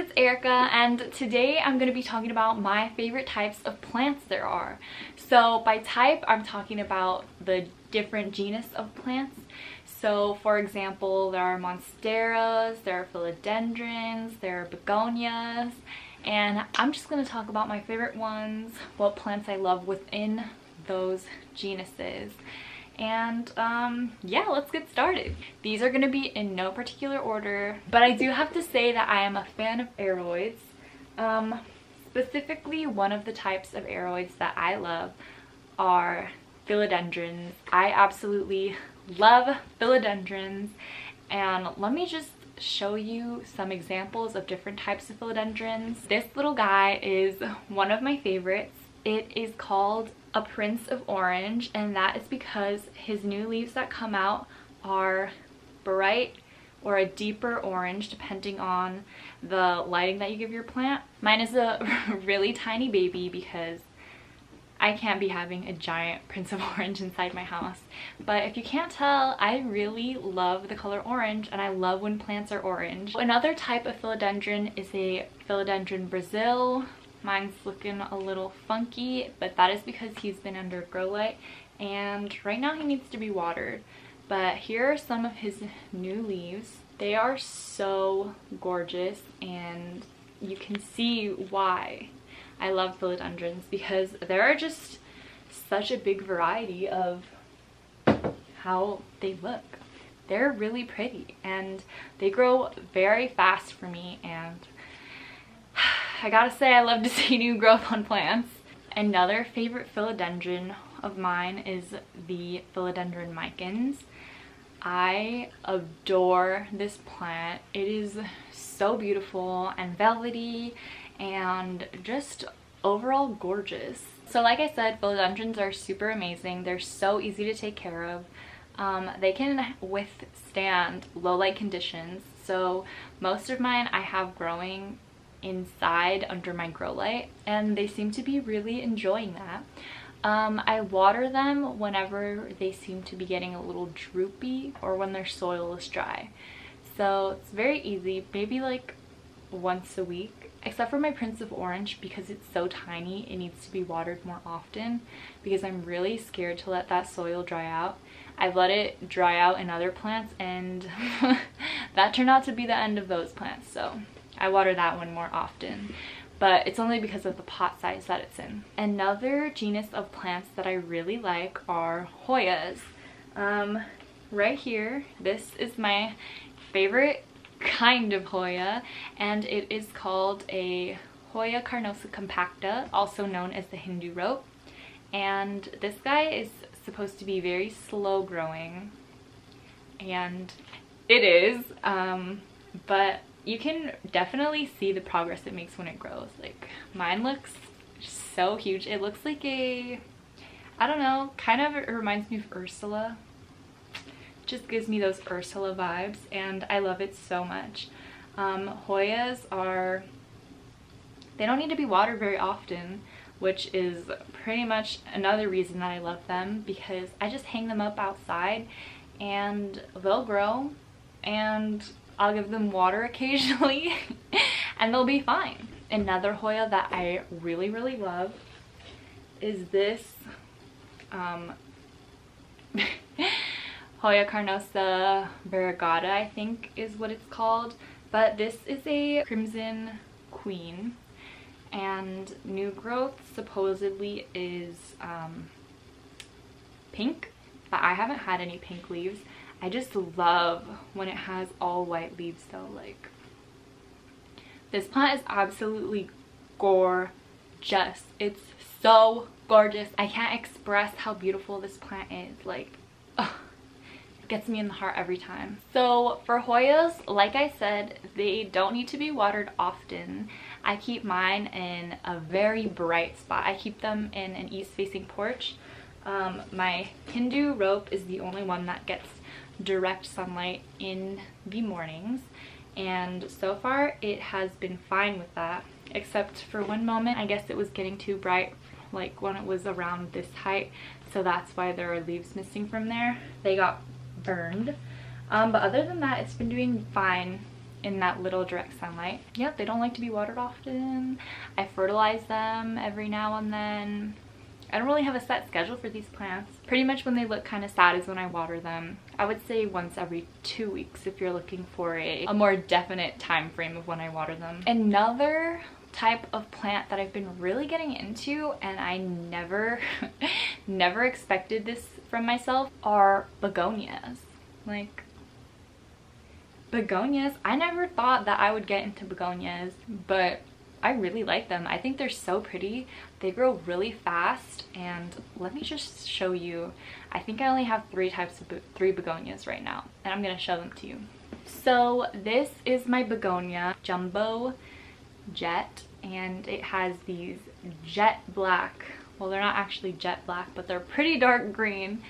it's Erica, and today I'm going to be talking about my favorite types of plants there are. So by type, I'm talking about the different genus of plants. So for example, there are Monsteras, there are Philodendrons, there are Begonias, and I'm just going to talk about my favorite ones, what plants I love within those genuses. And yeah, let's get started. These are going to be in no particular order, but I do have to say that I am a fan of aroids. Specifically, one of the types of aroids that I love are philodendrons. I absolutely love philodendrons, and let me just show you some examples of different types of philodendrons. This little guy is one of my favorites. It is called a Prince of Orange, and that is because his new leaves that come out are bright or a deeper orange depending on the lighting that you give your plant. Mine is a really tiny baby because I can't be having a giant Prince of Orange inside my house. But if you can't tell, I really love the color orange, and I love when plants are orange. Another type of philodendron is a Philodendron Brasil. Mine's looking a little funky, but that is because he's been under grow light, and right now he needs to be watered. But here are some of his new leaves. They are so gorgeous, and you can see why I love philodendrons, because there are just such a big variety of how they look. They're really pretty, and they grow very fast for me, and I gotta say, I love to see new growth on plants. Another favorite philodendron of mine is the Philodendron micans. I adore this plant. It is so beautiful and velvety and just overall gorgeous. So like I said, philodendrons are super amazing. They're so easy to take care of. They can withstand low light conditions. So most of mine I have growing inside under my grow light, and they seem to be really enjoying that. I water them whenever they seem to be getting a little droopy or when their soil is dry. So it's very easy, maybe like once a week, except for my Prince of Orange, because it's so tiny, it needs to be watered more often because I'm really scared to let that soil dry out. I've let it dry out in other plants, and that turned out to be the end of those plants, so I water that one more often, but it's only because of the pot size that it's in. Another genus of plants that I really like are Hoyas. Right here, this is my favorite kind of Hoya, and it is called a Hoya carnosa compacta, also known as the Hindu rope. And this guy is supposed to be very slow growing, and it is, but you can definitely see the progress it makes when it grows. Like, mine looks so huge. It looks like a, I don't know, kind of, it reminds me of Ursula. Just gives me those Ursula vibes, and I love it so much. Hoyas are, they don't need to be watered very often, which is pretty much another reason that I love them, because I just hang them up outside and they'll grow, and I'll give them water occasionally and they'll be fine. Another Hoya that I really love is this Hoya carnosa variegata, I think is what it's called, but this is a crimson queen, and new growth supposedly is pink, but I haven't had any pink leaves. I just love when it has all white leaves though. Like, this plant is absolutely gorgeous. It's so gorgeous. I can't express how beautiful this plant is. Like, ugh, it gets me in the heart every time. So for Hoyas, like I said, they don't need to be watered often. I keep mine in a very bright spot. I keep them in an east-facing porch. My Hindu rope is the only one that gets direct sunlight in the mornings, and so far it has been fine with that, except for one moment I guess it was getting too bright, like when it was around this height, so that's why there are leaves missing from there. They got burned, but other than that, it's been doing fine. in that little direct sunlight. Yep, they don't like to be watered often. I fertilize them every now and then. I don't really have a set schedule for these plants. Pretty much when they look kind of sad is when I water them. I would say once every 2 weeks if you're looking for a more definite time frame of when I water them. Another type of plant that I've been really getting into, and I never expected this from myself, are begonias. Like, begonias, I never thought that I would get into begonias, but I really like them. I think they're so pretty. They grow really fast, and let me just show you. I think I only have three begonias right now, and I'm gonna show them to you. So this is my Begonia Jumbo Jet, and it has these jet black, well, they're not actually jet black, but they're pretty dark green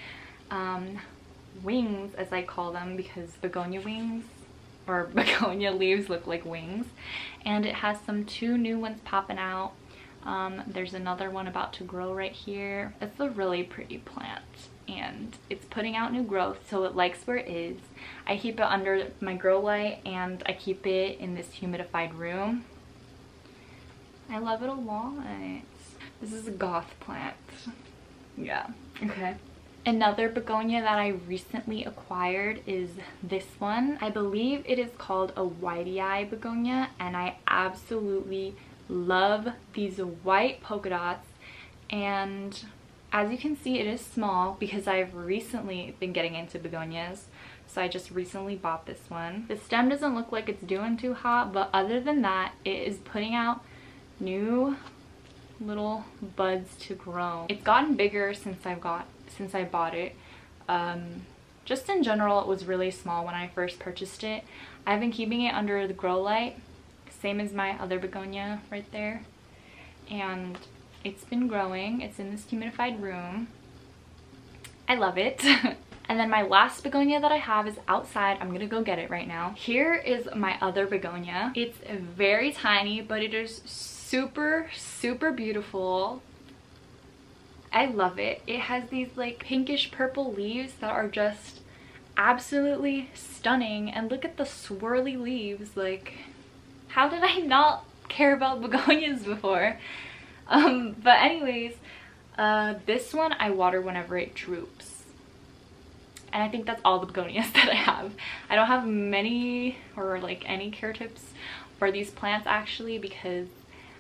wings, as I call them, because begonia wings or begonia leaves look like wings. And it has two new ones popping out. There's another one about to grow right here. It's a really pretty plant, and it's putting out new growth, so it likes where it is. I keep it under my grow light, and I keep it in this humidified room. I love it a lot. This is a goth plant. Yeah, okay. Another begonia that I recently acquired is this one. I believe it is called a Wightii begonia, and I absolutely love these white polka dots. And as you can see, it is small because I've recently been getting into begonias. So I just recently bought this one. The stem doesn't look like it's doing too hot, but other than that, it is putting out new little buds to grow. It's gotten bigger since I bought it. Just in general, it was really small when I first purchased it. I've been keeping it under the grow light, same as my other begonia right there, and it's been growing. It's in this humidified room. I love it. And then my last begonia that I have is outside. I'm gonna go get it right now. Here is my other begonia. It's very tiny, but it is super beautiful. I love it. It has these like pinkish purple leaves that are just absolutely stunning, and look at the swirly leaves. Like, how did I not care about begonias before? But anyways, this one I water whenever it droops, and I think that's all the begonias that I have. I don't have many or like any care tips for these plants actually, because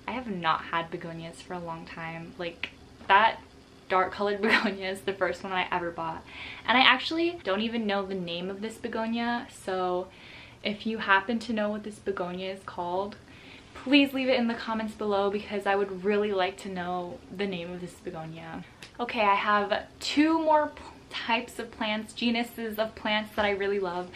I have not had begonias for a long time. Like, that dark colored begonia is the first one I ever bought, and I actually don't even know the name of this begonia. So if you happen to know what this begonia is called, please leave it in the comments below, because I would really like to know the name of this begonia. Okay, I have two more types of plants, genuses of plants that I really love.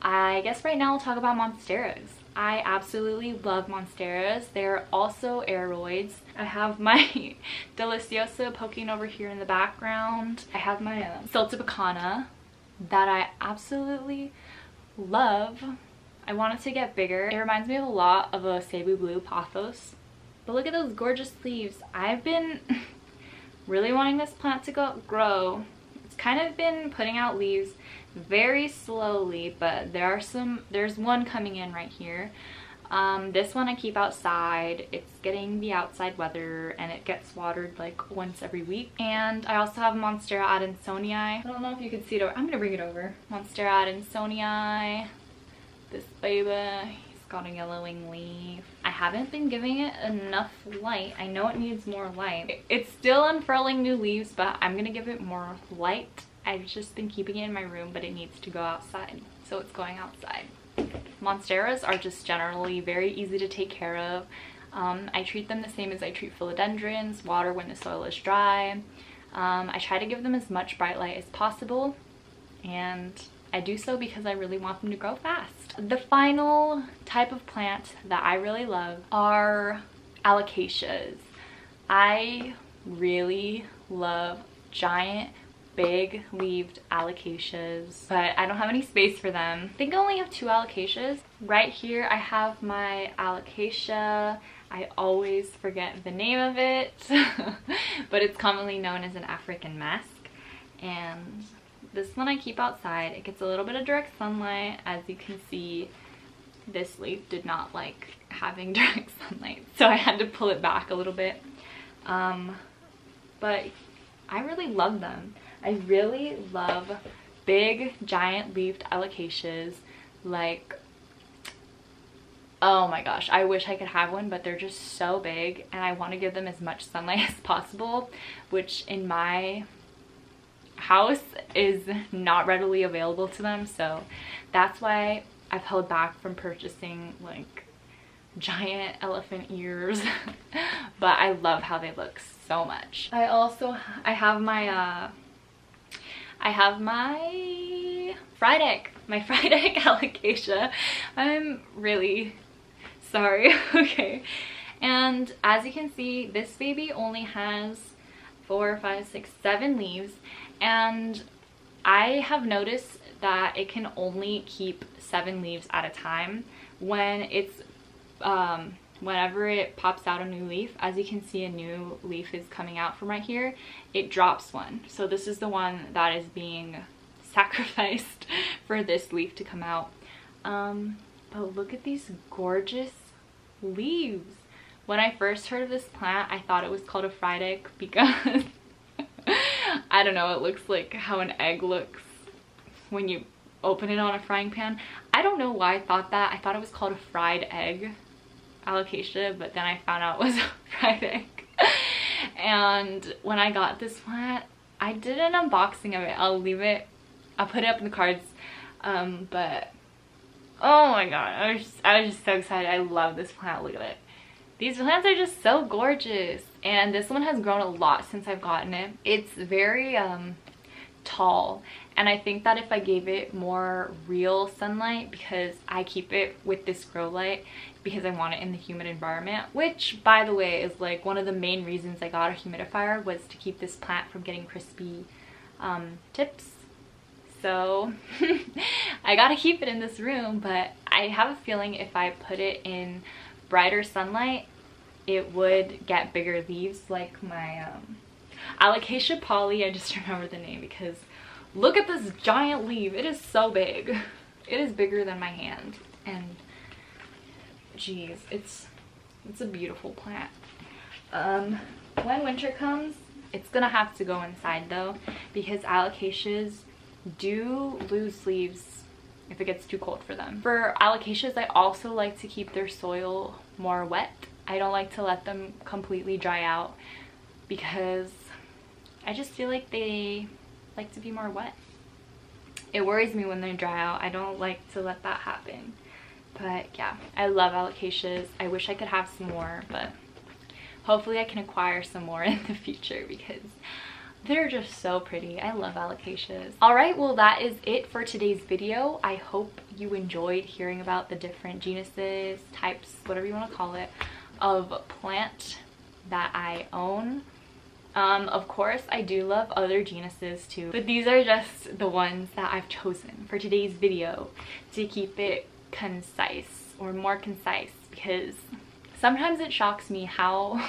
I guess right now I'll talk about Monsteras. I absolutely love Monsteras. They're also aeroids. I have my Deliciosa poking over here in the background. I have my siltepecana that I absolutely love. I want it to get bigger. It reminds me of a lot of a Cebu Blue Pothos. But look at those gorgeous leaves. I've been really wanting this plant to grow. It's kind of been putting out leaves very slowly, but there's one coming in right here. This one I keep outside. It's getting the outside weather, and it gets watered like once every week. And I also have Monstera adansonii. I don't know if you can see it over. I'm gonna bring it over. Monstera adansonii. This baby, he's got a yellowing leaf. I haven't been giving it enough light. I know it needs more light. It's still unfurling new leaves, but I'm gonna give it more light. I've just been keeping it in my room, but it needs to go outside, so it's going outside. Monsteras are just generally very easy to take care of. I treat them the same as I treat philodendrons, water when the soil is dry. I try to give them as much bright light as possible, and I do so because I really want them to grow fast. The final type of plant that I really love are alocasias. I really love giant big leaved alocasias, but I don't have any space for them. I think I only have 2 alocasias. Right here I have my alocasia. I always forget the name of it, but it's commonly known as an African mask. And This one I keep outside. It gets a little bit of direct sunlight. As you can see, this leaf did not like having direct sunlight, so I had to pull it back a little bit. But I really love them. I really love big giant leafed alocasias. Like, oh my gosh, I wish I could have one, but they're just so big and I want to give them as much sunlight as possible, which in my house is not readily available to them. So that's why I've held back from purchasing like giant elephant ears. But I love how they look so much. I have my frydek, alocasia. I'm really sorry. Okay, and as you can see, this baby only has 4, 5, 6, 7 leaves, and I have noticed that it can only keep 7 leaves at a time when it's whenever it pops out a new leaf. As you can see, a new leaf is coming out from right here. It drops one, so this is the one that is being sacrificed for this leaf to come out. But look at these gorgeous leaves. When I first heard of this plant, I thought it was called a frydek because I don't know, it looks like how an egg looks when you open it on a frying pan. I don't know why I thought that. I thought it was called a fried egg alocasia, but then I found out it was a frydek. And when I got this plant, I did an unboxing of it. I'll put it up in the cards. But oh my god, I was just so excited. I love this plant. Look at it. These plants are just so gorgeous, and this one has grown a lot since I've gotten it. It's very tall, and I think that if I gave it more real sunlight, because I keep it with this grow light because I want it in the humid environment, which by the way is like one of the main reasons I got a humidifier, was to keep this plant from getting crispy tips. So I gotta keep it in this room, but I have a feeling if I put it in brighter sunlight, it would get bigger leaves like my Alocasia poly. I just remember the name because look at this giant leaf. It is so big. It is bigger than my hand, and geez, it's a beautiful plant. When winter comes, it's gonna have to go inside though, because alocasias do lose leaves if it gets too cold for them. For alocasias, I also like to keep their soil more wet. I don't like to let them completely dry out because I just feel like they like to be more wet. It worries me when they dry out. I don't like to let that happen. But yeah, I love alocasias. I wish I could have some more, but hopefully I can acquire some more in the future because they're just so pretty. I love alocasias. Alright, well that is it for today's video. I hope you enjoyed hearing about the different genuses, types, whatever you want to call it, of plant that I own. Of course, I do love other genuses too, but these are just the ones that I've chosen for today's video to keep it concise, or more concise, because sometimes it shocks me how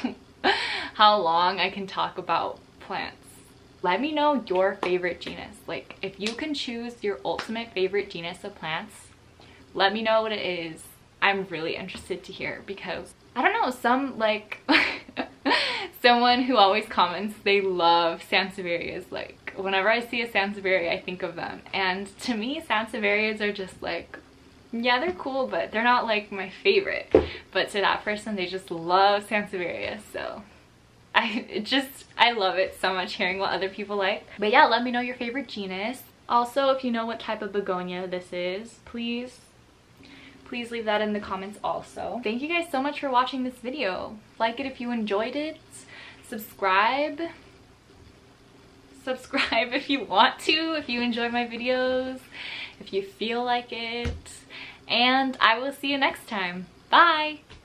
long I can talk about plants. Let me know your favorite genus. Like, if you can choose your ultimate favorite genus of plants, let me know what it is. I'm really interested to hear, because I don't know, some like someone who always comments they love sansevierias. Like, whenever I see a sansevieria, I think of them, and to me sansevieras are just like, yeah, they're cool, but they're not like my favorite. But to that person, they just love sansevieria. So I love it so much hearing what other people like. But yeah, let me know your favorite genus. Also, if you know what type of begonia this is, please leave that in the comments also. Thank you guys so much for watching this video. Like it if you enjoyed it. Subscribe if you want to, if you enjoy my videos, if you feel like it. And I will see you next time. Bye!